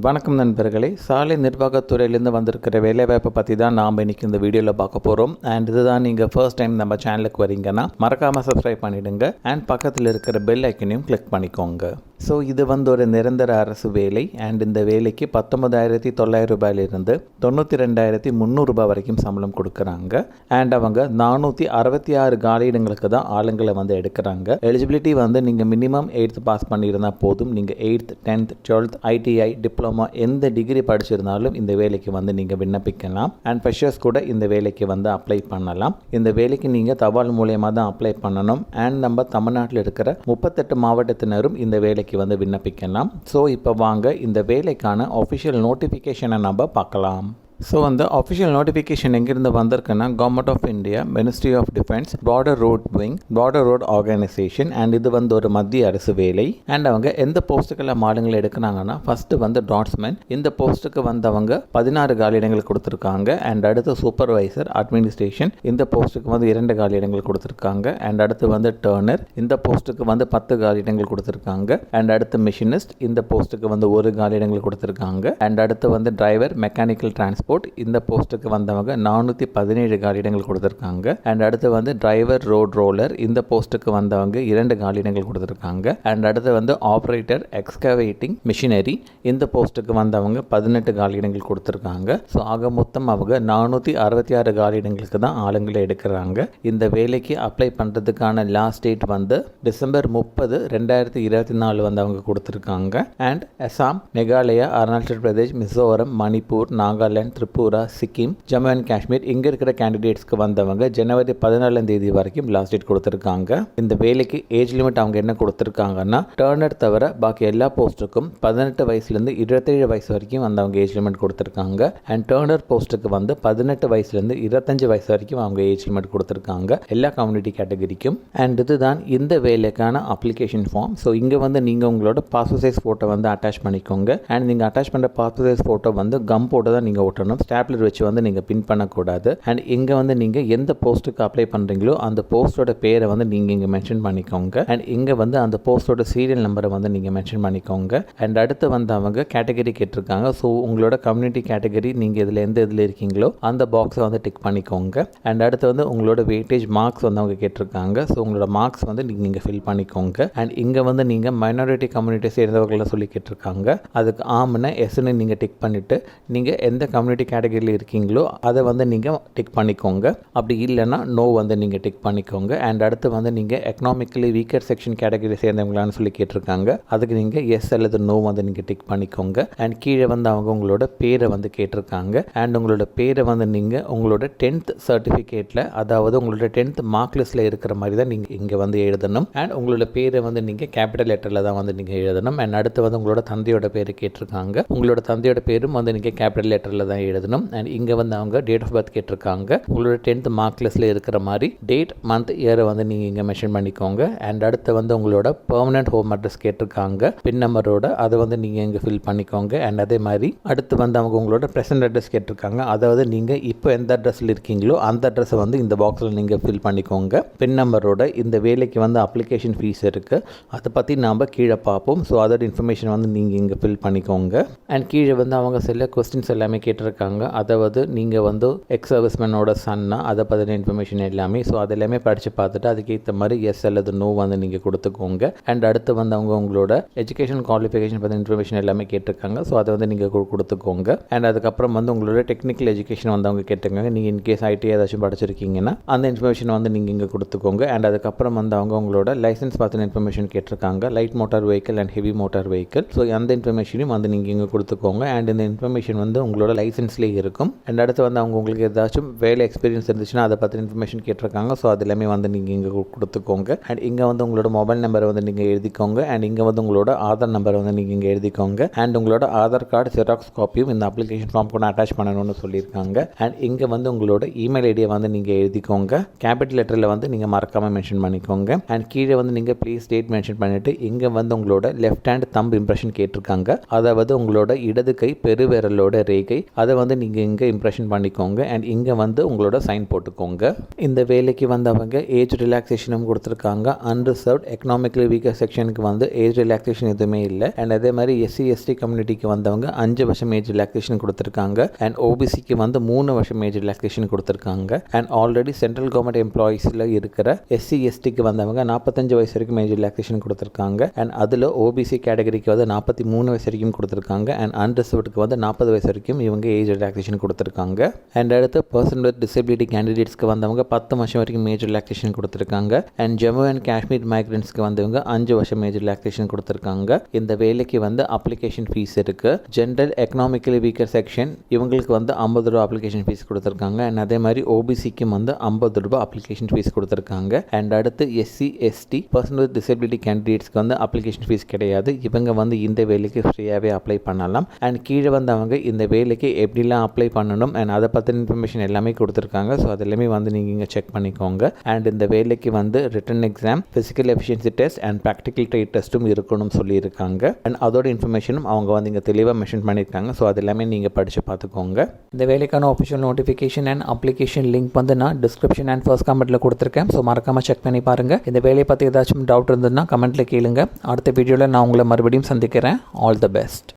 வணக்கம் நண்பர்களே, சாலை நிர்வாகத்துறையிலேருந்து வந்திருக்கிற வேலைவாய்ப்பை பற்றி தான் நாம் இன்றைக்கி இந்த வீடியோவில் பார்க்க போகிறோம். அண்ட் இதுதான் நீங்கள் ஃபர்ஸ்ட் டைம் நம்ம சேனலுக்கு வரீங்கன்னா மறக்காமல் சப்ஸ்கிரைப் பண்ணிவிடுங்க அண்ட் பக்கத்தில் இருக்கிற பெல் ஐக்கனையும் கிளிக் பண்ணிக்கோங்க. ஸோ இது ஒரு நிரந்தர அரசு வேலை அண்ட் இந்த வேலைக்கு 19,900 ரூபாயிலிருந்து 92,300 ரூபாய் வரைக்கும் சம்பளம் கொடுக்குறாங்க. அண்ட் அவங்க 466 காலியிடங்களுக்கு தான் ஆளுங்களை எடுக்கிறாங்க. எலிஜிபிலிட்டி நீங்கள் மினிமம் 8th பாஸ் பண்ணியிருந்தால் போதும். நீங்கள் 8th 10th 12th ITI diploma எந்த டிகிரி படிச்சிருந்தாலும் இந்த வேலைக்கு நீங்கள் விண்ணப்பிக்கலாம். அண்ட் ஃப்ரெஷர்ஸ் கூட இந்த வேலைக்கு அப்ளை பண்ணலாம். இந்த வேலைக்கு நீங்கள் தபால் மூலயமா தான் அப்ளை பண்ணணும். அண்ட் நம்ம தமிழ்நாட்டில் இருக்கிற 38 மாவட்டத்தினரும் இந்த வேலைக்கு விண்ணப்பிக்கலாம். ஸோ இப்போ வாங்க இந்த வேலைக்கான ஆஃபிஷியல் நோட்டிஃபிகேஷனை நம்ம பார்க்கலாம். ஸோ அஃபிஷியல் நோட்டிஃபிகேஷன் எங்கேருந்து வந்திருக்குன்னா government of India, ministry of defence, border road wing, border road organisation. And இது ஒரு மத்திய அரசு வேலை. அண்ட் அவங்க எந்த போஸ்ட்டுக்கெல்லாம் ஆளுங்களை எடுக்கிறாங்கன்னா ஃபஸ்ட்டு டாட்ஸ்மேன். இந்த போஸ்ட்டுக்கு அவங்க 16 காலியிடங்கள் கொடுத்துருக்காங்க. அண்ட் அடுத்து சூப்பர்வைசர் அட்மினிஸ்ட்ரேஷன். இந்த போஸ்ட்டுக்கு 2 காலியிடங்கள் கொடுத்துருக்காங்க. அண்ட் அடுத்து டர்னர். இந்த போஸ்ட்டுக்கு 10 காலியிடங்கள் கொடுத்துருக்காங்க. அண்ட் அடுத்து மிஷினிஸ்ட். இந்த போஸ்ட்டுக்கு 1 காலியிடங்கள் கொடுத்துருக்காங்க. அண்ட் அடுத்து டிரைவர் மெக்கானிக்கல் டிரான்ஸ்போர்ட். இந்த போஸ்ட்டுக்கு 417 காலியிடங்கள் கொடுத்துருக்காங்க. அண்ட் அடுத்து டிரைவர் ரோட் ரோலர். இந்த போஸ்ட்டுக்கு 2 காலியிடங்கள் கொடுத்துருக்காங்க. அண்ட் அடுத்து ஆப்ரேட்டர் எக்ஸ்கவேட்டிங் மிஷினரி. இந்த போஸ்ட்டுக்கு 18 காலியிடங்கள் கொடுத்துருக்காங்க. ஸோ ஆக மொத்தம் அவங்க 466 காலியிடங்களுக்கு தான் ஆளுங்களை எடுக்கிறாங்க. இந்த வேலைக்கு அப்ளை பண்ணுறதுக்கான லாஸ்ட் டேட் டிசம்பர் 30, 2024 அவங்க கொடுத்துருக்காங்க. அண்ட் அசாம், மேகாலயா, அருணாச்சல் பிரதேஷ், மிசோரம், மணிப்பூர், நாகாலாந்து, திரிபுரா, சிக்கிம், ஜம்மு அண்ட் காஷ்மீர் இங்கே இருக்கிற கேண்டிடேட்ஸ்க்கு ஜனவரி 14 வரைக்கும் லாஸ்ட் டேட் கொடுத்துருக்காங்க. இந்த வேலைக்கு ஏஜ் லிமிட் அவங்க என்ன கொடுத்துருக்காங்கன்னா டர்னர் தவிர பாக்கி எல்லா போஸ்ட்டுக்கும் 18 வயசுலேருந்து 27 வயசு வரைக்கும் அவங்க ஏஜ் லிமிட் கொடுத்துருக்காங்க. அண்ட் டர்னர் போஸ்ட்டுக்கு 18 வயசுலேருந்து 25 வயசு வரைக்கும் அவங்க ஏஜ் லிமிட் கொடுத்துருக்காங்க எல்லா கம்யூனிட்டி கேட்டகரிக்கும். அண்ட் இதுதான் இந்த வேலைக்கான அப்ளிகேஷன் ஃபார்ம். ஸோ இங்கே நீங்கள் உங்களோட பாஸ்போர்ட் சைஸ் ஃபோட்டோ அட்டாச் பண்ணிக்கோங்க. அண்ட் நீங்கள் அட்டாச் பண்ணுற பாஸ்போர்ட் சைஸ் ஃபோட்டோ கம் போட்டு தான் நீங்கள் ஒட்டணும். ஸ்டாப்லர் வச்சு நீங்கள் பின் பண்ணக்கூடாது. அண்ட் இங்கே நீங்கள் எந்த போஸ்ட்டுக்கு அப்ளை பண்ணுறீங்களோ அந்த போஸ்டோட பேரை நீங்கள் இங்கே மென்ஷன் பண்ணிக்கோங்க. அண்ட் இங்கே அந்த போஸ்டோட சீரியல் நம்பரை நீங்கள் மென்ஷன் பண்ணிக்கோங்க. அண்ட் அடுத்து அவங்க கேட்டகரி கேட்டிருக்காங்க. ஸோ உங்களோட கம்யூனிட்டி கேட்டகரி நீங்கள் இதில் எந்த இதில் இருக்கீங்களோ அந்த பாக்ஸை டிக் பண்ணிக்கோங்க. அண்ட் அடுத்து உங்களோட வெயிட்டேஜ் மார்க்ஸ் அவங்க கேட்டிருக்காங்க. ஸோ உங்களோட மார்க்ஸ் நீங்கள் இங்கே ஃபில் பண்ணிக்கோங்க. அண்ட் இங்கே நீங்கள் மைனாரிட்டி கம்யூனிட்டி சேர்ந்தவர்களை சொல்லி கேட்டிருக்காங்க. அதுக்கு ஆம்னா எஸ்ன்னு நீங்கள் டிக் பண்ணிவிட்டு நீங்கள் எந்த கம்யூனிட்டி கேட்டகரியில் இருக்கீங்களோ அதை நீங்கள் டிக் பண்ணிக்கோங்க. அப்படி இல்லைன்னா நோ நீங்கள் டிக் பண்ணிக்கோங்க. அண்ட் அடுத்து நீங்கள் எக்கனாமிக்கலி வீக்கர் செக்ஷன் கேட்டகரி சேர்ந்தவங்களான்னு சொல்லி கேட்டிருக்காங்க. அதுக்கு நீங்கள் எஸ் அல்லது நோ நீங்கள் டிக் பண்ணிக்கோங்க. அண்ட் கீழே அவங்க உங்களோட பேரை கேட்டிருக்காங்க. அண்ட் உங்களோட பேரை நீங்கள் உங்களோட 10th சர்டிஃபிகேட்டில், அதாவது உங்களோட 10th மார்க் லிஸ்ட்டில் இருக்கிற மாதிரி தான் நீங்கள் இங்கே எழுதணும். அண்ட் உங்களோட பேரை நீங்கள் கேபிட்டல் லெட்டரில் தான் நீங்கள் எழுதணும். அண்ட் அடுத்து உங்களோட தந்தையோட பேர் கேட்டிருக்காங்க. உங்களோட தந்தையோட பேரும் நீங்கள் கேபிட்டல் லெட்டரில் தான் எழுதணும். அண்ட் இங்கே அவங்க டேட் ஆஃப் பர்த் கேட்டிருக்காங்க. உங்களோட 10th மார்க் லிஸ்ட்டில் இருக்கிற மாதிரி டேட், மந்த், இயரை நீங்கள் இங்கே மென்ஷன் பண்ணிக்கோங்க. அண்ட் அடுத்து உங்களோட பெர்மனன்ட் ஹோம் அட்ரஸ் கேட்டிருக்காங்க. பின் நம்பரோட அதை நீங்கள் இங்கே ஃபில் பண்ணிக்கோங்க. அண்ட் அதே மாதிரி அடுத்து அவங்க உங்களோட ப்ரெசன்ட் அட்ரஸ் கேட்டிருக்காங்க. அதாவது நீங்கள் இப்போ எந்த அட்ரஸில் இருக்கீங்களோ அந்த அட்ரஸை இந்த பாக்ஸில் நீங்கள் ஃபில் பண்ணிக்கோங்க. பின் நம்பரோட இந்த வேலைக்கு அப்ளிகேஷன் ஃபீஸ் இருக்குது. அதை பற்றி நாம் கீழே பார்ப்போம். ஸோ அதோட இன்ஃபர்மேஷன் நீங்கள் இங்கே ஃபில் பண்ணிக்கோங்க. அண்ட் கீழே அவங்க சில கொஸ்டின்ஸ் எல்லாமே கேட்டிருக்காங்க. அதாவது நீங்கள் எக்ஸ் சர்வீஸ்மேனோட சன்னா அதை பற்றின இன்ஃபர்மேஷன் எல்லாமே. ஸோ அது எல்லாமே படித்து பார்த்துட்டு அதுக்கேற்ற மாதிரி எஸ் அல்லது நோ நீங்கள் கொடுத்துக்கோங்க. அண்ட் அடுத்து அவங்க உங்களோட எஜுகேஷன் குவாலிஃபிகேஷன் பற்றின இன்ஃபர்மேஷன் எல்லாமே கேட்டிருக்காங்க. ஸோ அதை நீங்கள் கொடுத்துக்கோங்க. அண்ட் அதுக்கப்புறம் உங்களோட டெக்னிக்கல் எஜுகேஷன் அவங்க கேட்டிருக்காங்க. நீங்கள் இன்கேஸ் ஐடி ஏதாச்சும் படிச்சிருக்கீங்கன்னா அந்த இன்ஃபர்மேஷன் நீங்கள் இங்கே கொடுத்துக்கோங்க. அண்ட் அதுக்கப்புறம் அவங்க உங்களோட லைசன்ஸ் பற்றின இன்ஃபர்மேஷன் கேட்டிருக்காங்க. Light motor vehicle and heavy motor vehicle. So அந்த இன்ஃபர்மேஷனையும் நீங்கள் இங்கே கொடுத்துக்கோங்க. அண்ட் இந்த இன்ஃபர்மேஷன் உங்களோட லைசன்ஸ்லேயே இருக்கும். அண்ட் அடுத்து அவங்க உங்களுக்கு ஏதாச்சும் வேலை எக்ஸ்பீரியன்ஸ் இருந்துச்சுன்னா அதை பற்றி இன்ஃபர்மேஷன் கேட்டிருக்காங்க. ஸோ அது எல்லாமே நீங்கள் இங்கே கொடுத்துக்கோங்க. அண்ட் இங்கே உங்களோட மொபைல் நம்பரை நீங்கள் எழுதிக்கோங்க. அண்ட் இங்கே உங்களோட ஆதார் நம்பரை நீங்கள் இங்கே எழுதிக்கோங்க. அண்ட் உங்களோட ஆதார் கார்டு ஜெராக்ஸ் காப்பியும் இந்த அப்ளிகேஷன் ஃபார்ம் கூட அட்டாச் பண்ணணும்னு சொல்லியிருக்காங்க. அண்ட் இங்கே உங்களோட இமெயில் ஐடியை நீங்கள் எழுதிக்கோங்க. கேபிட்டல் லெட்டரில் நீங்கள் மறக்காமல் மென்ஷன் பண்ணிக்கோங்க. அண்ட் கீழே நீங்கள் ப்ளீஸ் டேட் மென்ஷன் பண்ணிவிட்டு இங்கே உங்களோட லெஃப்ட் ஹேண்ட் தம்ப் இம்ப்ரெஷன் கேட்டிருக்காங்க. அதாவது உங்களோட இடது கை பெருவிரலோட ரேகை அதை அதை வந்து நீங்கள் இங்கே இம்ப்ரெஷன் பண்ணிக்கோங்க அண்ட் இங்கே வந்து உங்களோட சைன் போட்டுக்கோங்க. இந்த வேலைக்கு வந்தவங்க ஏஜ் ரிலாக்ஸேஷனும் கொடுத்துருக்காங்க. அன்ரிசர்வ்ட் எக்கனாமிக்கலி வீக்கர் செக்ஷனுக்கு வந்து ஏஜ் ரிலாக்ஸேஷன் எதுவுமே இல்லை. அண்ட் அதே மாதிரி எஸ்சி எஸ்டி கம்யூனிட்டிக்கு வந்தவங்க 5 வருஷம் ஏஜ் ரிலாக்ஸேஷன் கொடுத்துருக்காங்க. அண்ட் ஓபிசிக்கு வந்து 3 வருஷம் ஏஜ் ரிலாக்ஸேஷன் கொடுத்துருக்காங்க. அண்ட் ஆல்ரெடி சென்ட்ரல் கவர்மெண்ட் எம்ப்ளாயீஸில் இருக்கிற எஸ்சி எஸ்டிக்கு வந்தவங்க 45 வயசு வரைக்கும் ஏஜ் ரிலாக்ஸேஷன் கொடுத்துருக்காங்க. அண்ட் அதில் ஓபிசி கேட்டகரிக்கு வந்து 43 வயசு வரைக்கும் கொடுத்துருக்காங்க. அண்ட் அன்ரிசர்வ்டுக்கு வந்து 40 வயசு வரைக்கும் இவங்க ஏஜ் ரிலாக்ஸேஷன் கொடுத்துருக்காங்க. அண்ட் அடுத்து பர்சன் வித் டிசபிலிட்டி கேண்டிடேட்ஸ்க்கு வந்தவங்க 10 வருஷம் வரைக்கும் ஏஜ் ரிலாக்ஸேஷன் கொடுத்துருக்காங்க. அண்ட் ஜம்மு அண்ட் காஷ்மீர் மைக்ரன்ஸ்க்கு வந்தவங்க 5 வருஷம் ஏஜ் ரிலாக்ஸேஷன் கொடுத்துருக்காங்க. இந்த வேலைக்கு வந்து அப்ளிகேஷன் ஃபீஸ் இருக்குது. ஜென்ரல் எக்கனாமிக்கலி வீக்கர் செக்ஷன் இவங்களுக்கு வந்து 50 ரூபா அப்ளிகேஷன் ஃபீஸ் கொடுத்துருக்காங்க. அண்ட் அதே மாதிரி ஓபிசிக்கு வந்து 50 ரூபா அப்ளிகேஷன் ஃபீஸ் கொடுத்துருக்காங்க. அண்ட் அடுத்து SC ST person with disability கேண்டிடேட்ஸ்க்கு வந்து அப்ளிகேஷன் ஃபீஸ் கிடையாது. இவங்க வந்து இந்த வேலைக்கு ஃப்ரீயாகவே அப்ளை பண்ணலாம். அண்ட் கீழே வந்தவங்க இந்த வேலைக்கு எப்படிலாம் அப்ளை பண்ணணும் அண்ட் அதை பற்றின இன்ஃபர்மேஷன் எல்லாமே கொடுத்துருக்காங்க. ஸோ அது எல்லாமே வந்து நீங்கள் இங்கே செக் பண்ணிக்கோங்க. அண்ட் இந்த வேலைக்கு வந்து written exam, physical efficiency test and practical trade டெஸ்ட்டும் இருக்கணும்னு சொல்லியிருக்காங்க. அண்ட் அதோட இன்ஃபர்மேஷனும் அவங்க வந்து இங்கே தெளிவாக மென்ஷன் பண்ணியிருக்காங்க. ஸோ அது எல்லாமே நீங்கள் படித்து பார்த்துக்கோங்க. இந்த வேலைக்கான official notification and application link வந்து நான் டிஸ்கிரிப்ஷன் அண்ட் ஃபர்ஸ்ட் கமெண்ட்டில் கொடுத்துருக்கேன். ஸோ மறக்காமல் செக் பண்ணி பாருங்கள். இந்த வேலையை பற்றி ஏதாச்சும் டவுட் இருந்ததுன்னா கமெண்ட்டில் கேளுங்க. அடுத்த வீடியோவில் நான் உங்களை மறுபடியும் சந்திக்கிறேன். All the best.